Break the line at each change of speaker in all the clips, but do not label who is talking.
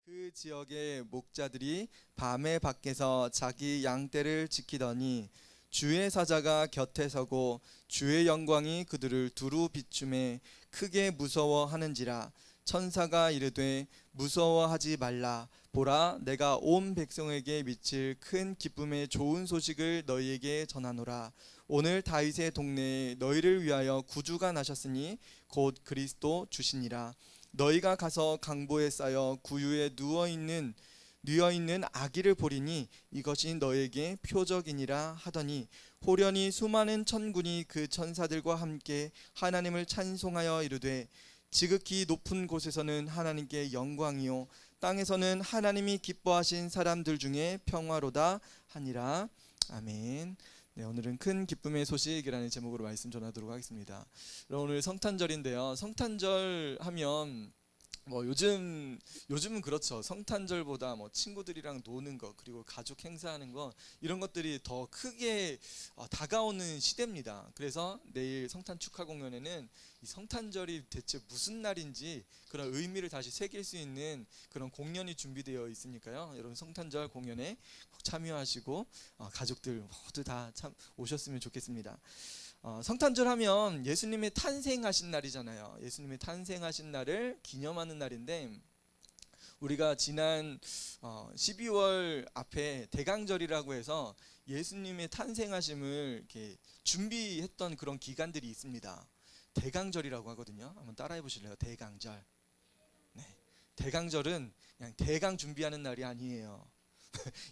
그 지역의 목자들이 밤에 밖에서 자기 양떼를 지키더니 주의 사자가 곁에 서고 주의 영광이 그들을 두루 비추매 크게 무서워하는지라. 천사가 이르되 무서워하지 말라. 보라, 내가 온 백성에게 미칠 큰 기쁨의 좋은 소식을 너희에게 전하노라. 오늘 다윗의 동네에 너희를 위하여 구주가 나셨으니 곧 그리스도 주시니라. 너희가 가서 강보에 쌓여 구유에 누워있는 아기를 보리니 이것이 너에게 표적이니라 하더니, 호련히 수많은 천군이 그 천사들과 함께 하나님을 찬송하여 이르되, 지극히 높은 곳에서는 하나님께 영광이요 땅에서는 하나님이 기뻐하신 사람들 중에 평화로다 하니라. 아멘. 네, 오늘은 큰 기쁨의 소식이라는 제목으로 말씀 전하도록 하겠습니다. 오늘 성탄절인데요. 성탄절 하면 요즘은 그렇죠. 성탄절보다 친구들이랑 노는 거, 그리고 가족 행사하는 거, 이런 것들이 더 크게 다가오는 시대입니다. 그래서 내일 성탄 축하 공연에는 이 성탄절이 대체 무슨 날인지 그런 의미를 다시 새길 수 있는 그런 공연이 준비되어 있으니까요. 여러분 성탄절 공연에 꼭 참여하시고 가족들 모두 다 오셨으면 좋겠습니다. 성탄절 하면 예수님의 탄생하신 날이잖아요. 예수님의 탄생하신 날을 기념하는 날인데, 우리가 지난 12월 앞에 대강절이라고 해서 예수님의 탄생하심을 이렇게 준비했던 그런 기간들이 있습니다. 대강절이라고 하거든요. 한번 따라해 보실래요? 대강절. 네. 대강절은 그냥 대강 준비하는 날이 아니에요.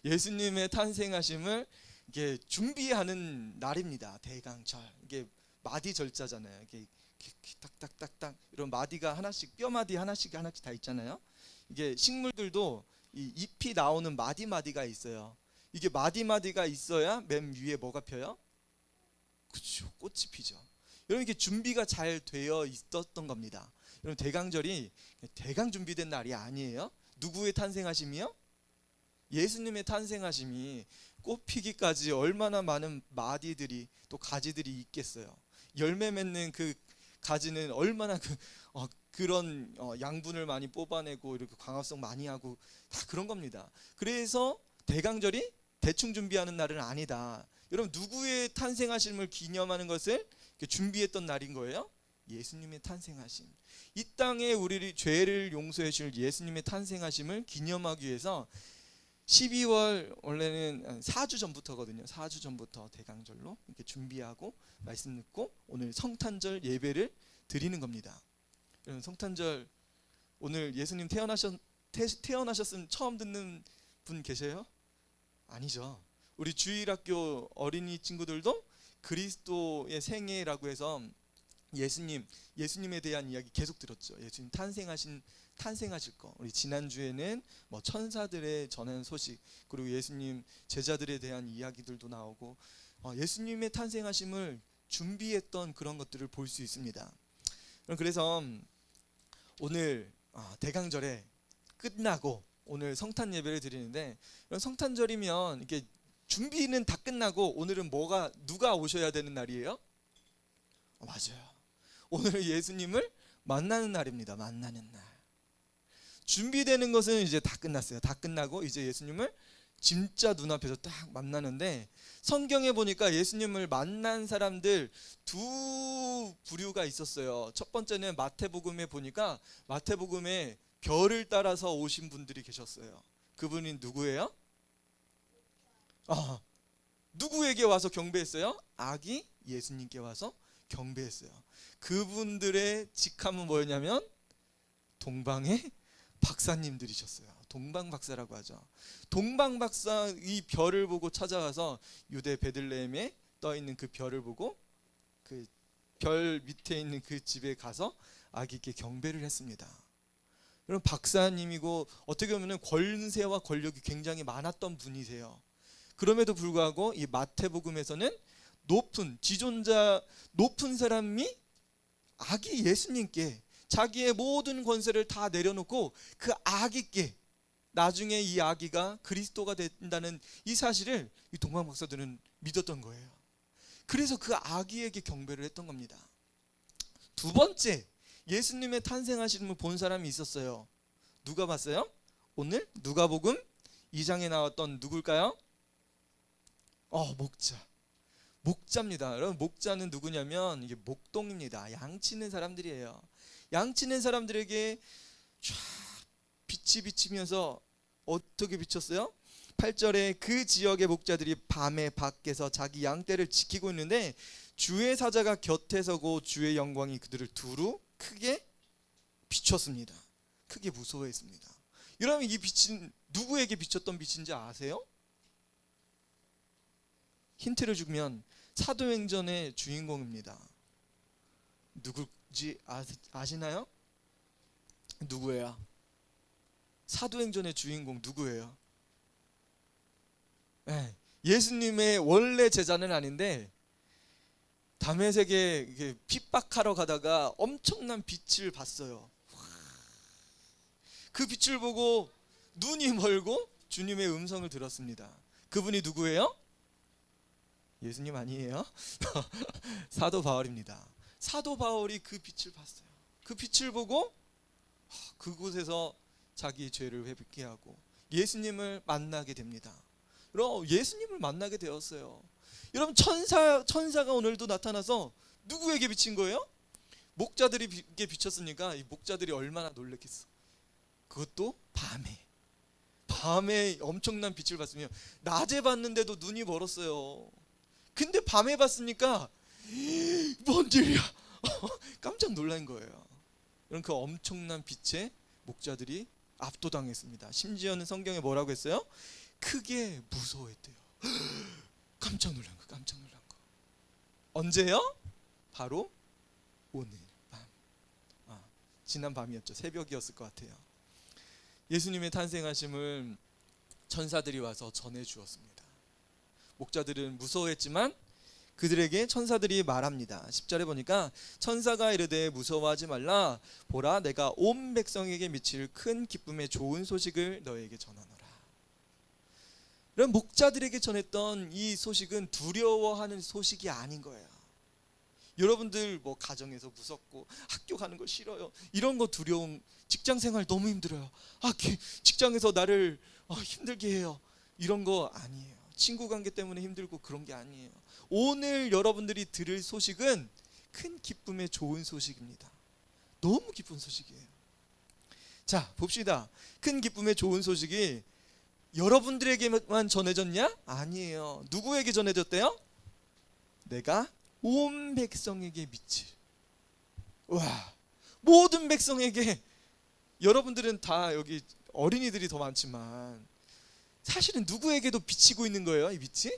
예수님의 탄생하심을 이게 준비하는 날입니다. 대강절. 이게 마디 절자잖아요. 이게 딱딱딱딱 이런 마디가 하나씩, 뼈마디 하나씩 다 있잖아요. 이게 식물들도 이 잎이 나오는 마디마디가 있어요. 이게 마디마디가 있어야 맨 위에 뭐가 펴요? 그렇죠. 꽃이 피죠. 여러분, 이게 준비가 잘 되어 있었던 겁니다. 여러분, 대강절이 대강 준비된 날이 아니에요. 누구의 탄생하심이요? 예수님의 탄생하심이 꽃피기까지 얼마나 많은 마디들이, 또 가지들이 있겠어요. 열매 맺는 그 가지는 얼마나 그런 양분을 많이 뽑아내고 이렇게 광합성 많이 하고 다 그런 겁니다. 그래서 대강절이 대충 준비하는 날은 아니다. 여러분, 누구의 탄생하심을 기념하는 것을 준비했던 날인 거예요? 예수님의 탄생하심. 이 땅에 우리 죄를 용서해 주실 예수님의 탄생하심을 기념하기 위해서 12월 원래는 4주 전부터거든요. 4주 전부터 대강절로 이렇게 준비하고 말씀 듣고 오늘 성탄절 예배를 드리는 겁니다. 여러분, 성탄절 오늘 예수님 태어나셨으면 처음 듣는 분 계세요? 아니죠. 우리 주일학교 어린이 친구들도 그리스도의 생애라고 해서 예수님에 대한 이야기 계속 들었죠. 예수님 탄생하실 거. 우리 지난주에는 천사들의 전하는 소식, 그리고 예수님 제자들에 대한 이야기들도 나오고 예수님의 탄생하심을 준비했던 그런 것들을 볼 수 있습니다. 그래서 오늘 대강절에 끝나고 오늘 성탄 예배를 드리는데, 성탄절이면 이렇게 준비는 다 끝나고 오늘은 누가 오셔야 되는 날이에요? 맞아요. 오늘 예수님을 만나는 날입니다. 만나는 날. 준비되는 것은 이제 다 끝났어요. 다 끝나고 이제 예수님을 진짜 눈앞에서 딱 만나는데, 성경에 보니까 예수님을 만난 사람들 두 부류가 있었어요. 첫 번째는 마태복음에 보니까 마태복음에 별을 따라서 오신 분들이 계셨어요. 그분이 누구예요? 누구에게 와서 경배했어요? 아기 예수님께 와서 경배했어요. 그분들의 직함은 뭐였냐면 동방의 박사님들이셨어요. 동방박사라고 하죠. 동방박사, 이 별을 보고 찾아가서 유대 베들레헴에 떠 있는 그 별을 보고 그 별 밑에 있는 그 집에 가서 아기께 경배를 했습니다. 여러분, 박사님이고 어떻게 보면 권세와 권력이 굉장히 많았던 분이세요. 그럼에도 불구하고 이 마태복음에서는 높은 사람이 아기 예수님께 자기의 모든 권세를 다 내려놓고 그 아기께, 나중에 이 아기가 그리스도가 된다는 이 사실을 이 동방 박사들은 믿었던 거예요. 그래서 그 아기에게 경배를 했던 겁니다. 두 번째, 예수님의 탄생하심을 본 사람이 있었어요. 누가 봤어요? 오늘 누가복음 2장에 나왔던 누굴까요? 목자입니다. 여러분, 목자는 누구냐면 이게 목동입니다. 양치는 사람들이에요. 양치는 사람들에게 쫙 빛이 비치면서 어떻게 비쳤어요? 8절에 그 지역의 목자들이 밤에 밖에서 자기 양떼를 지키고 있는데 주의 사자가 곁에 서고 주의 영광이 그들을 두루 크게 비췄습니다. 크게 무서워했습니다. 여러분, 이 빛은 누구에게 비쳤던 빛인지 아세요? 힌트를 주면 사도행전의 주인공입니다. 누구지 아시나요? 누구예요? 사도행전의 주인공 누구예요? 네, 예수님의 원래 제자는 아닌데 다메섹에 핍박하러 가다가 엄청난 빛을 봤어요. 그 빛을 보고 눈이 멀고 주님의 음성을 들었습니다. 그분이 누구예요? 예수님 아니에요? 사도 바울입니다. 사도 바울이 그 빛을 봤어요. 그 빛을 보고 그곳에서 자기 죄를 회복케 하고 예수님을 만나게 됩니다. 여러분, 예수님을 만나게 되었어요. 여러분, 천사가 오늘도 나타나서 누구에게 비친 거예요? 목자들에게 비쳤으니까 이 목자들이 얼마나 놀랐겠어. 그것도 밤에 엄청난 빛을 봤으면 낮에 봤는데도 눈이 멀었어요. 근데 밤에 봤으니까 뭔 일이야 깜짝 놀란 거예요. 그럼 그 엄청난 빛에 목자들이 압도당했습니다. 심지어는 성경에 뭐라고 했어요? 크게 무서워했대요. 깜짝 놀란 거. 언제요? 바로 오늘 밤. 지난 밤이었죠. 새벽이었을 것 같아요. 예수님의 탄생하심을 천사들이 와서 전해 주었습니다. 목자들은 무서워했지만 그들에게 천사들이 말합니다. 10절에 보니까 천사가 이르되 무서워하지 말라. 보라, 내가 온 백성에게 미칠 큰 기쁨의 좋은 소식을 너에게 전하노라. 이런 목자들에게 전했던 이 소식은 두려워하는 소식이 아닌 거예요. 여러분들 뭐 가정에서 무섭고 학교 가는 거 싫어요, 이런 거 두려움, 직장생활 너무 힘들어요, 직장에서 나를 힘들게 해요, 이런 거 아니에요. 친구 관계 때문에 힘들고 그런 게 아니에요. 오늘 여러분들이 들을 소식은 큰 기쁨의 좋은 소식입니다. 너무 기쁜 소식이에요. 자, 봅시다. 큰 기쁨의 좋은 소식이 여러분들에게만 전해졌냐? 아니에요. 누구에게 전해졌대요? 내가 온 백성에게 미칠, 모든 백성에게. 여러분들은 다 여기 어린이들이 더 많지만 사실은 누구에게도 비치고 있는 거예요, 이 빛이?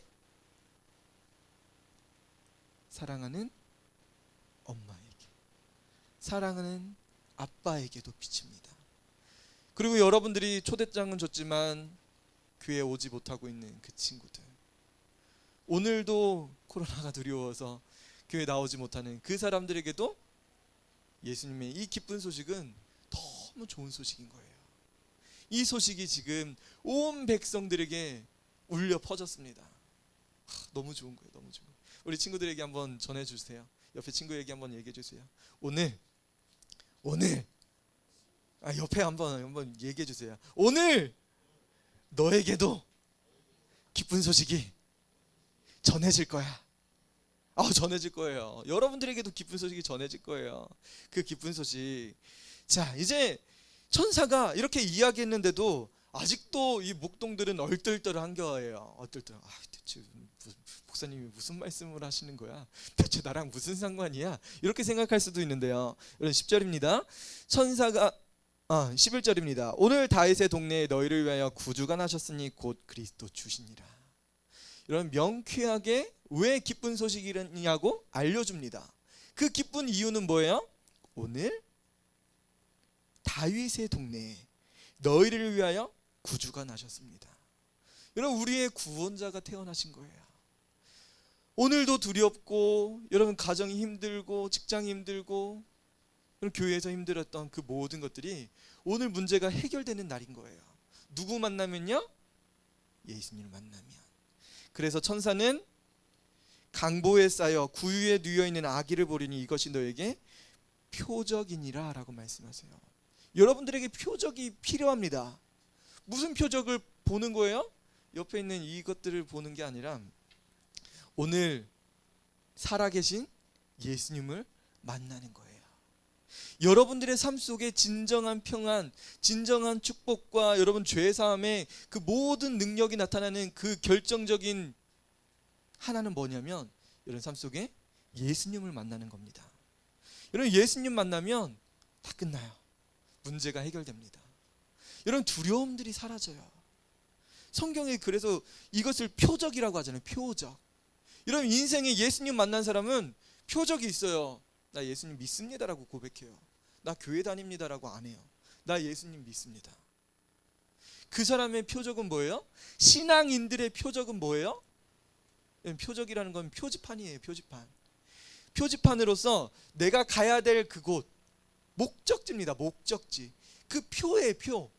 사랑하는 엄마에게, 사랑하는 아빠에게도 비칩니다. 그리고 여러분들이 초대장은 줬지만 교회에 오지 못하고 있는 그 친구들, 오늘도 코로나가 두려워서 교회에 나오지 못하는 그 사람들에게도 예수님의 이 기쁜 소식은 너무 좋은 소식인 거예요. 이 소식이 지금 온 백성들에게 울려 퍼졌습니다. 너무 좋은 거예요. 너무 좋은 거예요. 우리 친구들에게 한번 전해주세요. 옆에 친구에게 한번 얘기해 주세요. 오늘 옆에 한번 얘기해 주세요. 오늘 너에게도 기쁜 소식이 전해질 거야. 전해질 거예요. 여러분들에게도 기쁜 소식이 전해질 거예요. 그 기쁜 소식. 자, 이제 천사가 이렇게 이야기했는데도 아직도 이 목동들은 얼떨떨한 거예요. 얼떨떨. 대체 목사님이 무슨 말씀을 하시는 거야? 대체 나랑 무슨 상관이야? 이렇게 생각할 수도 있는데요. 여러분, 10절입니다. 천사가 11절입니다. 오늘 다윗의 동네에 너희를 위하여 구주가 나셨으니 곧 그리스도 주시니라. 이런 명쾌하게 왜 기쁜 소식이냐고 알려줍니다. 그 기쁜 이유는 뭐예요? 오늘 다윗의 동네에 너희를 위하여 구주가 나셨습니다. 여러분, 우리의 구원자가 태어나신 거예요. 오늘도 두렵고, 여러분 가정이 힘들고, 직장이 힘들고, 교회에서 힘들었던 그 모든 것들이 오늘 문제가 해결되는 날인 거예요. 누구 만나면요? 예수님을 만나면. 그래서 천사는 강보에 쌓여 구유에 누워 있는 아기를 보리니 이것이 너에게 표적이니라 라고 말씀하세요. 여러분들에게 표적이 필요합니다. 무슨 표적을 보는 거예요? 옆에 있는 이것들을 보는 게 아니라 오늘 살아계신 예수님을 만나는 거예요. 여러분들의 삶 속에 진정한 평안, 진정한 축복과 여러분 죄 사함의 그 모든 능력이 나타나는 그 결정적인 하나는 뭐냐면 여러분 삶 속에 예수님을 만나는 겁니다. 여러분 예수님 만나면 다 끝나요. 문제가 해결됩니다. 여러분 두려움들이 사라져요. 성경에 그래서 이것을 표적이라고 하잖아요. 표적. 여러분 인생에 예수님 만난 사람은 표적이 있어요. 나 예수님 믿습니다라고 고백해요. 나 교회 다닙니다라고 안 해요. 나 예수님 믿습니다. 그 사람의 표적은 뭐예요? 신앙인들의 표적은 뭐예요? 표적이라는 건 표지판이에요. 표지판. 표지판으로서 내가 가야 될 그곳, 목적지입니다. 목적지. 그 표예요. 표.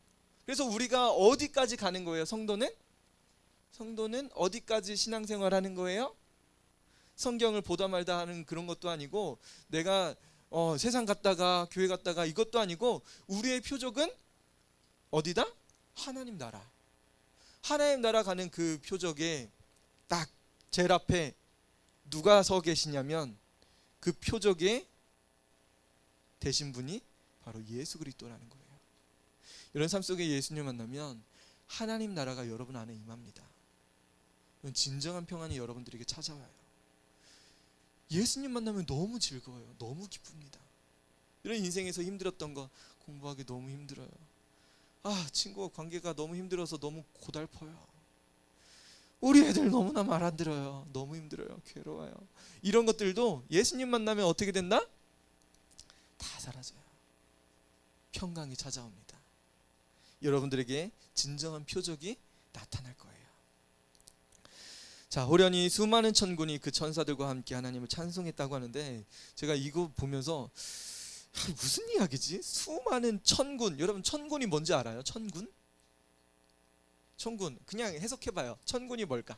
그래서 우리가 어디까지 가는 거예요? 성도는 어디까지 신앙생활 하는 거예요? 성경을 보다 말다 하는 그런 것도 아니고 내가 세상 갔다가 교회 갔다가 이것도 아니고 우리의 표적은 어디다? 하나님 나라. 하나님 나라 가는 그 표적에 딱 제일 앞에 누가 서 계시냐면 그 표적에 되신 분이 바로 예수 그리스도라는 거예요. 이런 삶 속에 예수님 만나면 하나님 나라가 여러분 안에 임합니다. 진정한 평안이 여러분들에게 찾아와요. 예수님 만나면 너무 즐거워요. 너무 기쁩니다. 이런 인생에서 힘들었던 거 공부하기 너무 힘들어요. 친구와 관계가 너무 힘들어서 너무 고달퍼요. 우리 애들 너무나 말 안 들어요. 너무 힘들어요. 괴로워요. 이런 것들도 예수님 만나면 어떻게 된다? 다 사라져요. 평강이 찾아옵니다. 여러분들에게 진정한 표적이 나타날 거예요. 자, 호련히 수많은 천군이 그 천사들과 함께 하나님을 찬송했다고 하는데 제가 이거 보면서 무슨 이야기지? 수많은 천군. 여러분 천군이 뭔지 알아요? 천군? 천군 그냥 해석해봐요. 천군이 뭘까?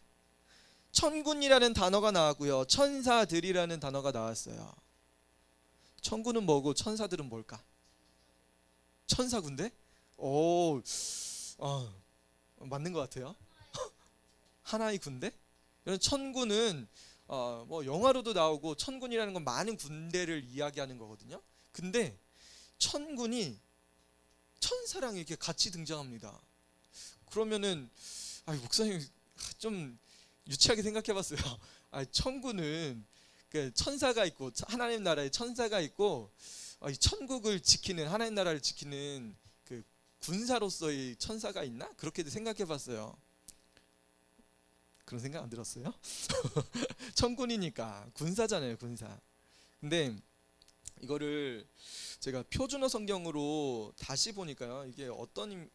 천군이라는 단어가 나왔고요. 천사들이라는 단어가 나왔어요. 천군은 뭐고 천사들은 뭘까? 천사군대? 오, 맞는 것 같아요. 하나의 군대? 천군은 뭐 영화로도 나오고 천군이라는 건 많은 군대를 이야기하는 거거든요. 근데 천군이 천사랑 이렇게 같이 등장합니다. 그러면은 목사님 좀 유치하게 생각해봤어요. 천군은 그 천사가 있고 하나님 나라에 천사가 있고 이 천국을 지키는 하나님 나라를 지키는 그 군사로서의 천사가 있나? 그렇게도 생각해봤어요. 그런 생각 안 들었어요? 천군이니까 군사잖아요, 군사. 근데 이거를 제가 표준어 성경으로 다시 보니까요, 이게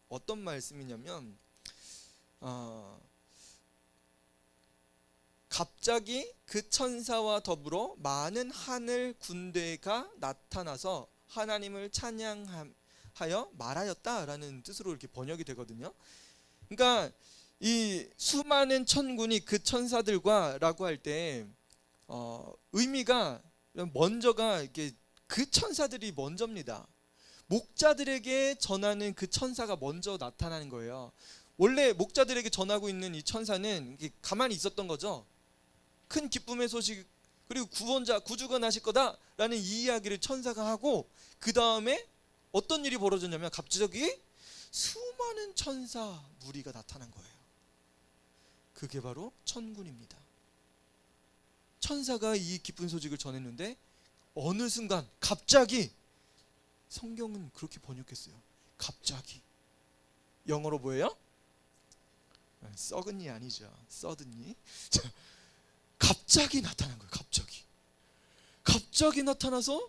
어떤 말씀이냐면 갑자기 그 천사와 더불어 많은 하늘 군대가 나타나서 하나님을 찬양하여 말하였다라는 뜻으로 이렇게 번역이 되거든요. 그러니까 이 수많은 천군이 그 천사들과라고 할 때 의미가 먼저가 이렇게 그 천사들이 먼저입니다. 목자들에게 전하는 그 천사가 먼저 나타나는 거예요. 원래 목자들에게 전하고 있는 이 천사는 가만히 있었던 거죠. 큰 기쁨의 소식 그리고 구주가 나실 거다라는 이 이야기를 천사가 하고 그 다음에 어떤 일이 벌어졌냐면 갑자기 수많은 천사 무리가 나타난 거예요. 그게 바로 천군입니다. 천사가 이 기쁜 소식을 전했는데 어느 순간 갑자기, 성경은 그렇게 번역했어요. 갑자기. 영어로 뭐예요? 썩은이 아니죠. 써든니. 갑자기 나타난 거예요. 갑자기 나타나서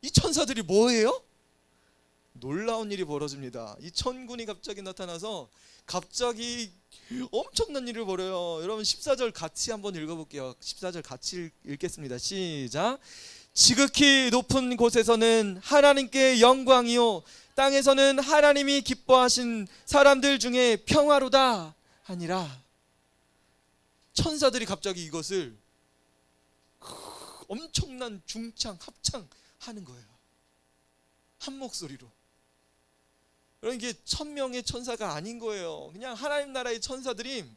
이 천사들이 뭐예요? 놀라운 일이 벌어집니다. 이 천군이 갑자기 나타나서 갑자기 엄청난 일을 벌여요. 여러분 14절 같이 한번 읽어볼게요. 14절 같이 읽겠습니다. 시작. 지극히 높은 곳에서는 하나님께 영광이요 땅에서는 하나님이 기뻐하신 사람들 중에 평화로다 하니라. 천사들이 갑자기 이것을 엄청난 중창 합창 하는 거예요. 한 목소리로. 여러분 이게 1000명의 천사가 아닌 거예요. 그냥 하나님 나라의 천사들이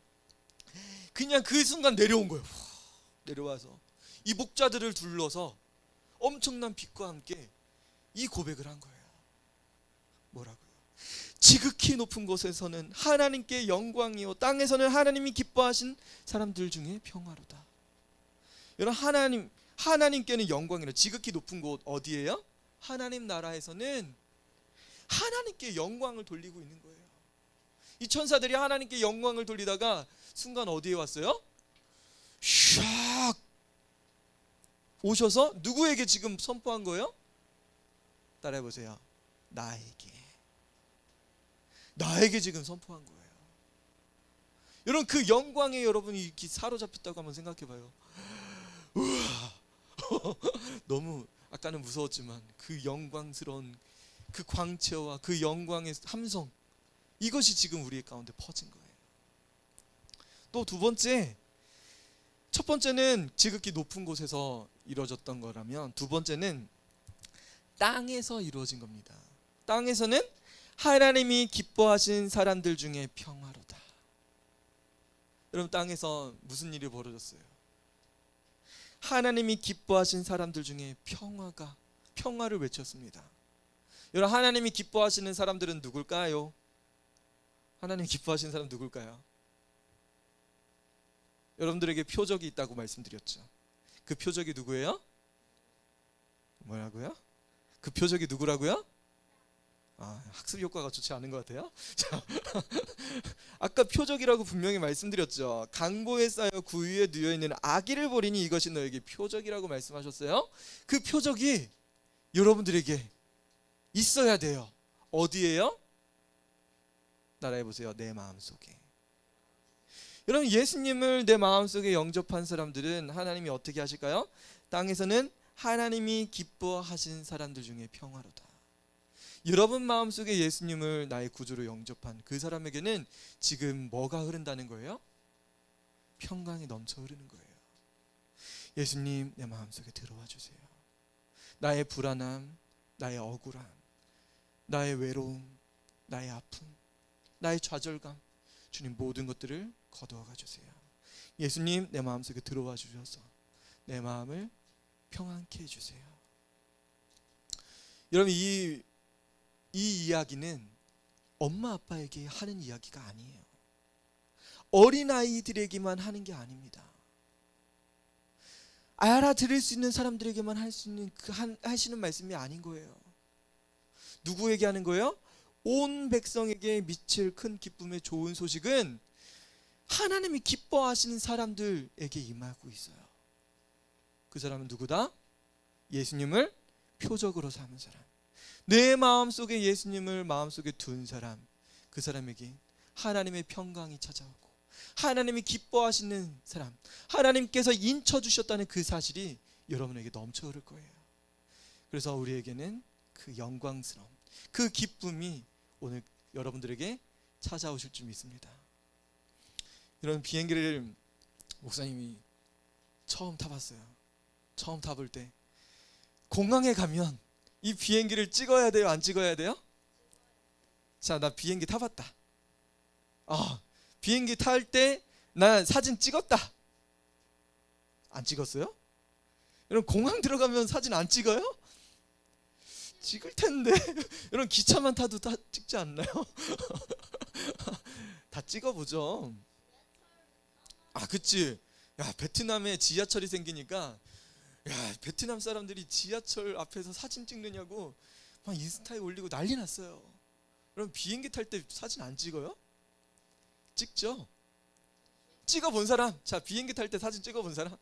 그냥 그 순간 내려온 거예요. 내려와서 이 목자들을 둘러서 엄청난 빛과 함께 이 고백을 한 거예요. 뭐라고요? 지극히 높은 곳에서는 하나님께 영광이요 땅에서는 하나님이 기뻐하신 사람들 중에 평화로다. 여러분 하나님께는 영광이라. 지극히 높은 곳 어디예요? 하나님 나라에서는 하나님께 영광을 돌리고 있는 거예요. 이 천사들이 하나님께 영광을 돌리다가 순간 어디에 왔어요? 샥 오셔서 누구에게 지금 선포한 거예요? 따라해 보세요. 나에게 지금 선포한 거예요. 여러분 그 영광에 여러분이 이렇게 사로잡혔다고 한번 생각해 봐요. 우와 너무 아까는 무서웠지만 그 영광스러운 그 광채와 그 영광의 함성, 이것이 지금 우리의 가운데 퍼진 거예요. 또 두 번째, 첫 번째는 지극히 높은 곳에서 이루어졌던 거라면 두 번째는 땅에서 이루어진 겁니다. 땅에서는 하나님이 기뻐하신 사람들 중에 평화로다. 여러분 땅에서 무슨 일이 벌어졌어요? 하나님이 기뻐하신 사람들 중에 평화를 외쳤습니다. 여러분 하나님이 기뻐하시는 사람들은 누굴까요? 하나님 기뻐하시는 사람 누굴까요? 여러분들에게 표적이 있다고 말씀드렸죠. 그 표적이 누구예요? 뭐라고요? 그 표적이 누구라고요? 학습 효과가 좋지 않은 것 같아요. 자, 아까 표적이라고 분명히 말씀드렸죠. 강보에 쌓여 구유에 누워 있는 아기를 보리니 이것이 너에게 표적이라고 말씀하셨어요. 그 표적이 여러분들에게 있어야 돼요. 어디에요? 따라해 보세요. 내 마음속에. 여러분 예수님을 내 마음속에 영접한 사람들은 하나님이 어떻게 하실까요? 땅에서는 하나님이 기뻐하신 사람들 중에 평화로다. 여러분 마음속에 예수님을 나의 구주로 영접한 그 사람에게는 지금 뭐가 흐른다는 거예요? 평강이 넘쳐 흐르는 거예요. 예수님 내 마음속에 들어와 주세요. 나의 불안함, 나의 억울함, 나의 외로움, 나의 아픔, 나의 좌절감, 주님 모든 것들을 거두어가 주세요. 예수님 내 마음속에 들어와 주셔서 내 마음을 평안케 해주세요. 여러분 이 이야기는 엄마 아빠에게 하는 이야기가 아니에요. 어린아이들에게만 하는 게 아닙니다. 알아들을 수 있는 사람들에게만 할 수 있는 하시는 말씀이 아닌 거예요. 누구에게 하는 거예요? 온 백성에게 미칠 큰 기쁨의 좋은 소식은 하나님이 기뻐하시는 사람들에게 임하고 있어요. 그 사람은 누구다? 예수님을 표적으로 삼은 사람. 내 마음속에 예수님을 마음속에 둔 사람, 그 사람에게 하나님의 평강이 찾아오고 하나님이 기뻐하시는 사람, 하나님께서 인쳐주셨다는 그 사실이 여러분에게 넘쳐 흐를 거예요. 그래서 우리에게는 그 영광스러움, 그 기쁨이 오늘 여러분들에게 찾아오실 줄 믿습니다. 이런 비행기를 목사님이 처음 타봤어요. 처음 타볼 때 공항에 가면 이 비행기를 찍어야 돼요? 안 찍어야 돼요? 자, 나 비행기 타봤다. 비행기 탈 때 나 사진 찍었다. 안 찍었어요? 여러분 공항 들어가면 사진 안 찍어요? 찍을 텐데. 여러분 기차만 타도 다 찍지 않나요? 다 찍어보죠. 그치. 야, 베트남에 지하철이 생기니까 베트남 사람들이 지하철 앞에서 사진 찍느냐고 막 인스타에 올리고 난리 났어요. 그럼 비행기 탈 때 사진 안 찍어요? 찍죠? 찍어본 사람? 자, 비행기 탈 때 사진 찍어본 사람?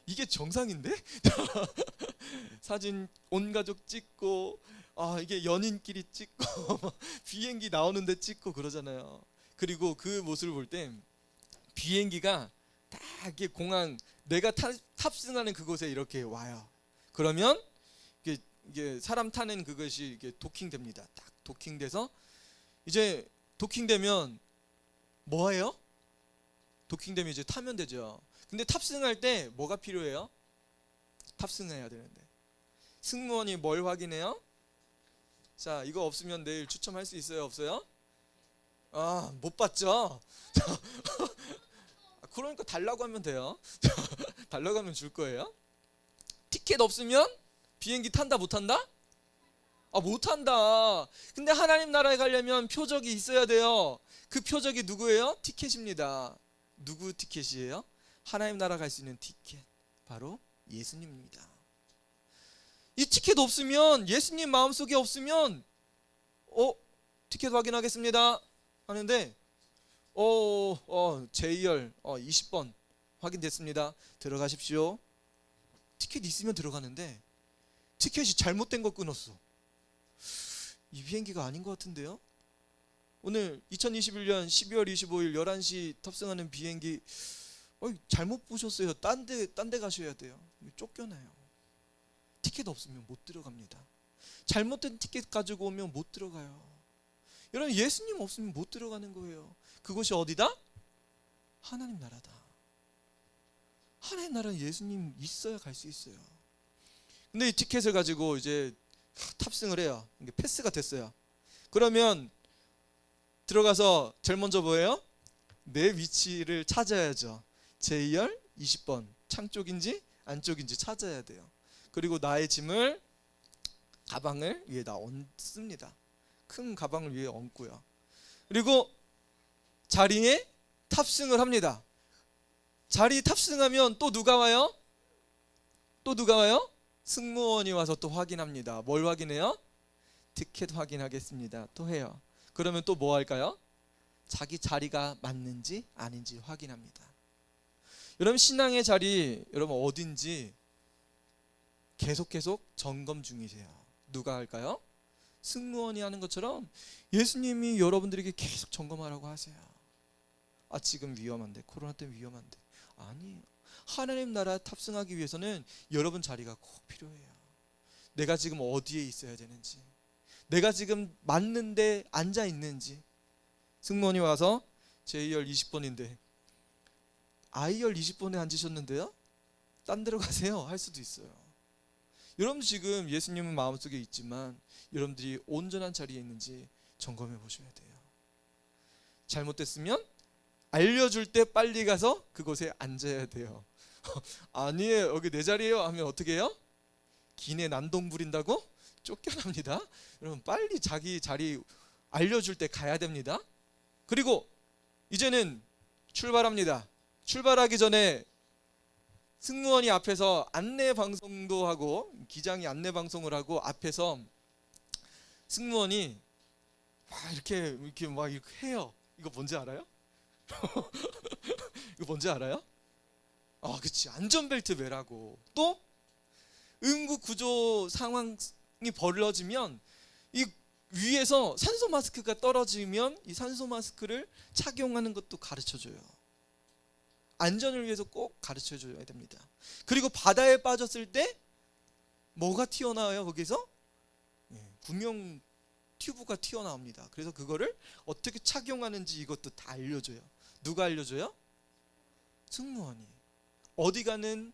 이게 정상인데? 사진 온 가족 찍고 이게 연인끼리 찍고 비행기 나오는데 찍고 그러잖아요. 그리고 그 모습을 볼 때 비행기가 딱 이렇게 공항 내가 탑승하는 그곳에 이렇게 와요. 그러면 이게 사람 타는 그것이 이게 도킹됩니다. 딱 도킹돼서 이제 도킹되면 뭐예요? 도킹되면 이제 타면 되죠. 근데 탑승할 때 뭐가 필요해요? 탑승해야 되는데 승무원이 뭘 확인해요? 자, 이거 없으면 내일 추첨할 수 있어요, 없어요? 아, 못 받죠? 그러니까 달라고 하면 돼요. 달라고 하면 줄 거예요. 티켓 없으면 비행기 탄다, 못 탄다? 아, 못 탄다. 근데 하나님 나라에 가려면 표적이 있어야 돼요. 그 표적이 누구예요? 티켓입니다. 누구 티켓이에요? 하나님 나라 갈 수 있는 티켓. 바로 예수님입니다. 이 티켓 없으면, 예수님 마음속에 없으면 티켓 확인하겠습니다 하는데 제2열 20번 확인됐습니다. 들어가십시오. 티켓 있으면 들어가는데 티켓이 잘못된 거 끊었어. 이 비행기가 아닌 것 같은데요? 오늘 2021년 12월 25일 11시 탑승하는 비행기 잘못 보셨어요. 딴 데 가셔야 돼요. 쫓겨나요. 티켓 없으면 못 들어갑니다. 잘못된 티켓 가지고 오면 못 들어가요. 여러분, 예수님 없으면 못 들어가는 거예요. 그곳이 어디다? 하나님 나라다. 하나님 나라는 예수님 있어야 갈 수 있어요. 근데 이 티켓을 가지고 이제 탑승을 해요. 이게 패스가 됐어요. 그러면 들어가서 제일 먼저 뭐예요? 내 위치를 찾아야죠. 제2열 20번 창 쪽인지 안쪽인지 찾아야 돼요. 그리고 나의 짐을 가방을 위에다 얹습니다. 큰 가방을 위에 얹고요. 그리고 자리에 탑승을 합니다. 자리 탑승하면 또 누가 와요? 또 누가 와요? 승무원이 와서 또 확인합니다. 뭘 확인해요? 티켓 확인하겠습니다. 또 해요. 그러면 또 뭐 할까요? 자기 자리가 맞는지 아닌지 확인합니다. 여러분, 신앙의 자리 여러분 어딘지 계속 점검 중이세요. 누가 할까요? 승무원이 하는 것처럼 예수님이 여러분들에게 계속 점검하라고 하세요. 아, 지금 위험한데, 코로나 때문에 위험한데. 아니에요. 하나님 나라 탑승하기 위해서는 여러분 자리가 꼭 필요해요. 내가 지금 어디에 있어야 되는지, 내가 지금 맞는데 앉아 있는지. 승무원이 와서 제2열 20번인데 I열 20번에 앉으셨는데요? 딴 데로 가세요 할 수도 있어요. 여러분, 지금 예수님은 마음속에 있지만 여러분들이 온전한 자리에 있는지 점검해 보셔야 돼요. 잘못됐으면 알려줄 때 빨리 가서 그곳에 앉아야 돼요. 아니에요, 여기 내 자리예요 하면 어떻게 해요? 기내 난동 부린다고 쫓겨납니다. 여러분, 빨리 자기 자리 알려줄 때 가야 됩니다. 그리고 이제는 출발합니다. 출발하기 전에 승무원이 앞에서 안내 방송도 하고, 기장이 안내 방송을 하고, 앞에서 승무원이 막 이렇게 해요. 이거 뭔지 알아요? 이거 뭔지 알아요? 아, 그치, 안전벨트 매라고. 또 응급 구조 상황이 벌어지면 이 위에서 산소 마스크가 떨어지면 이 산소 마스크를 착용하는 것도 가르쳐줘요. 안전을 위해서 꼭 가르쳐줘야 됩니다. 그리고 바다에 빠졌을 때 뭐가 튀어나와요? 거기서 구명 튜브가 튀어나옵니다. 그래서 그거를 어떻게 착용하는지 이것도 다 알려줘요. 누가 알려줘요? 승무원이. 어디 가는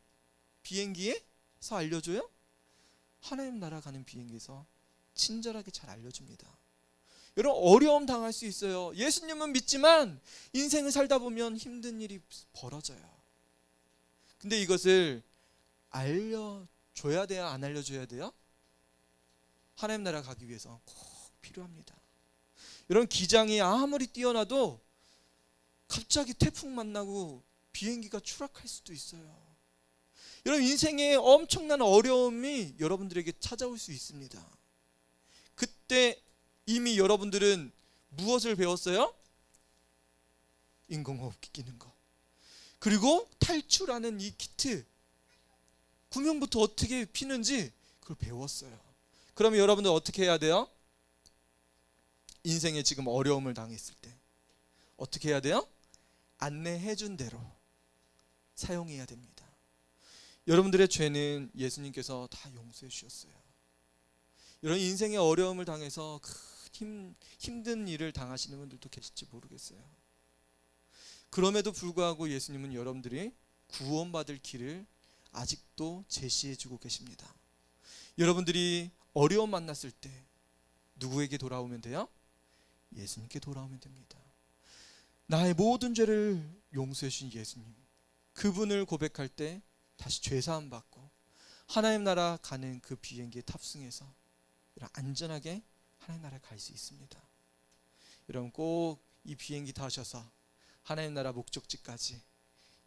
비행기에서 알려줘요? 하나님 나라 가는 비행기에서 친절하게 잘 알려줍니다. 여러분, 어려움 당할 수 있어요. 예수님은 믿지만 인생을 살다 보면 힘든 일이 벌어져요. 근데 이것을 알려줘야 돼요? 안 알려줘야 돼요? 하나님 나라 가기 위해서 꼭 필요합니다. 여러분, 기장이 아무리 뛰어나도 갑자기 태풍 만나고 비행기가 추락할 수도 있어요. 여러분, 인생에 엄청난 어려움이 여러분들에게 찾아올 수 있습니다. 그때 이미 여러분들은 무엇을 배웠어요? 인공호흡기 끼는 거. 그리고 탈출하는 이 키트, 구명부터 어떻게 피는지 그걸 배웠어요. 그러면 여러분들 어떻게 해야 돼요? 인생에 지금 어려움을 당했을 때 어떻게 해야 돼요? 안내해 준 대로 사용해야 됩니다. 여러분들의 죄는 예수님께서 다 용서해 주셨어요. 이런 인생의 어려움을 당해서 힘든 일을 당하시는 분들도 계실지 모르겠어요. 그럼에도 불구하고 예수님은 여러분들이 구원받을 길을 아직도 제시해 주고 계십니다. 여러분들이 어려움 만났을 때 누구에게 돌아오면 돼요? 예수님께 돌아오면 됩니다. 나의 모든 죄를 용서해 주신 예수님, 그분을 고백할 때 다시 죄사함 받고 하나님 나라 가는 그 비행기에 탑승해서 안전하게 하나님 나라에 갈 수 있습니다. 여러분 꼭 이 비행기 타셔서 하나님 나라 목적지까지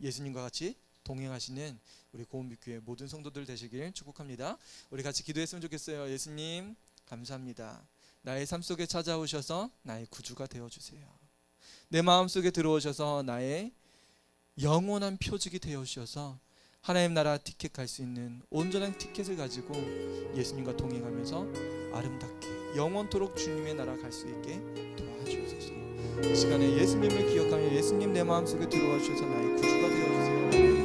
예수님과 같이 동행하시는 우리 고은빛교회 모든 성도들 되시길 축복합니다. 우리 같이 기도했으면 좋겠어요. 예수님 감사합니다. 나의 삶 속에 찾아오셔서 나의 구주가 되어주세요. 내 마음속에 들어오셔서 나의 영원한 표적이 되어주셔서 하나님 나라 티켓 갈 수 있는 온전한 티켓을 가지고 예수님과 동행하면서 아름답게 영원토록 주님의 나라 갈 수 있게 도와주셔서 이 시간에 예수님을 기억하며 예수님 내 마음속에 들어와 주셔서 나의 구주가 되어주세요.